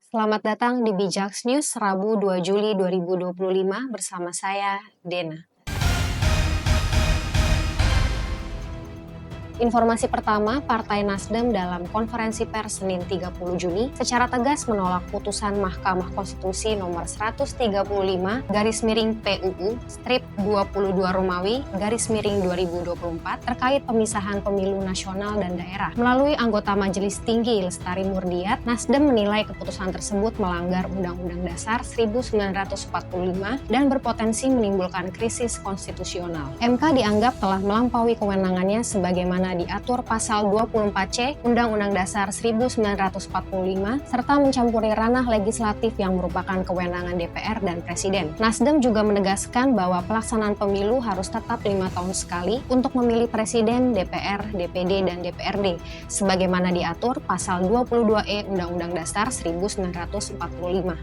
Selamat datang di Bijaks News Rabu 2 Juli 2025 bersama saya, Dena. Informasi pertama, Partai Nasdem dalam konferensi pers Senin 30 Juni secara tegas menolak putusan Mahkamah Konstitusi nomor 135/PUU strip 22 Romawi /2024 terkait pemisahan pemilu nasional dan daerah. Melalui anggota Majelis Tinggi Lestari Murdiat, Nasdem menilai keputusan tersebut melanggar Undang-Undang Dasar 1945 dan berpotensi menimbulkan krisis konstitusional. MK dianggap telah melampaui kewenangannya sebagaimana diatur pasal 24C Undang-Undang Dasar 1945 serta mencampuri ranah legislatif yang merupakan kewenangan DPR dan Presiden. Nasdem juga menegaskan bahwa pelaksanaan pemilu harus tetap 5 tahun sekali untuk memilih Presiden, DPR, DPD, dan DPRD sebagaimana diatur pasal 22E Undang-Undang Dasar 1945.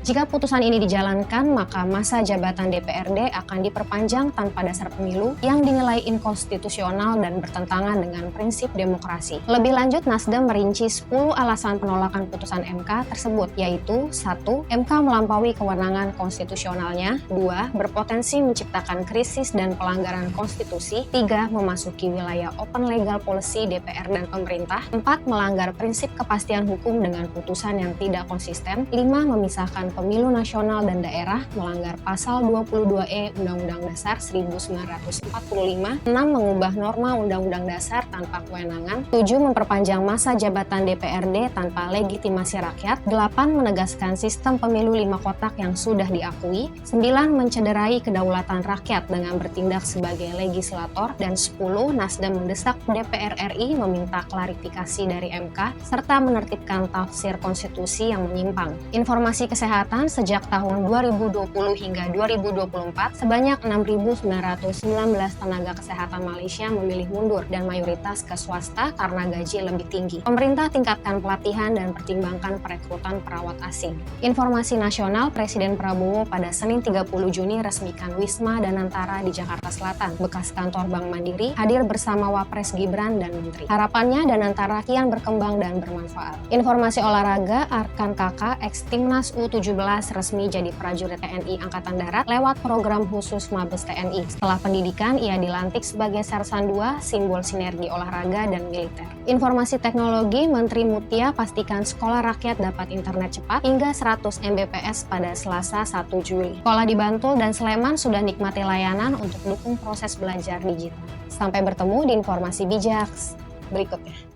Jika putusan ini dijalankan, maka masa jabatan DPRD akan diperpanjang tanpa dasar pemilu yang dinilai inkonstitusional dan bertentangan dengan prinsip demokrasi. Lebih lanjut, Nasdem merinci 10 alasan penolakan putusan MK tersebut, yaitu 1. MK melampaui kewenangan konstitusionalnya, 2. Berpotensi menciptakan krisis dan pelanggaran konstitusi, 3. Memasuki wilayah open legal policy DPR dan pemerintah, 4. Melanggar prinsip kepastian hukum dengan putusan yang tidak konsisten, 5. Memisahkan pemilu nasional dan daerah, melanggar pasal 22E Undang-Undang Dasar 1945, 6. Mengubah norma Undang-Undang Dasar tanpa kewenangan, 7. Memperpanjang masa jabatan DPRD tanpa legitimasi rakyat, 8. Menegaskan sistem pemilu 5 kotak yang sudah diakui, 9. Mencederai kedaulatan rakyat dengan bertindak sebagai legislator, dan 10. Nasdem mendesak DPR RI meminta klarifikasi dari MK serta menertibkan tafsir konstitusi yang menyimpang. Informasi kesehatan, sejak tahun 2020 hingga 2024, sebanyak 6.919 tenaga kesehatan Malaysia memilih mundur dan mayoritas ke swasta karena gaji lebih tinggi. Pemerintah tingkatkan pelatihan dan pertimbangkan perekrutan perawat asing. Informasi nasional, Presiden Prabowo pada Senin 30 Juni resmikan Wisma Danantara di Jakarta Selatan, bekas kantor Bank Mandiri, hadir bersama Wapres Gibran dan Menteri. Harapannya Danantara kian berkembang dan bermanfaat. Informasi olahraga, Arkan Kakak ex Timnas U17 resmi jadi prajurit TNI Angkatan Darat lewat program khusus Mabes TNI. Setelah pendidikan, ia dilantik sebagai Sersan 2, simbol sinergi olahraga dan militer. Informasi teknologi, Menteri Mutia pastikan sekolah rakyat dapat internet cepat hingga 100 Mbps pada Selasa 1 Juli. Sekolah di Bantul dan Sleman sudah nikmati layanan untuk dukung proses belajar digital. Sampai bertemu di informasi bijaks berikutnya.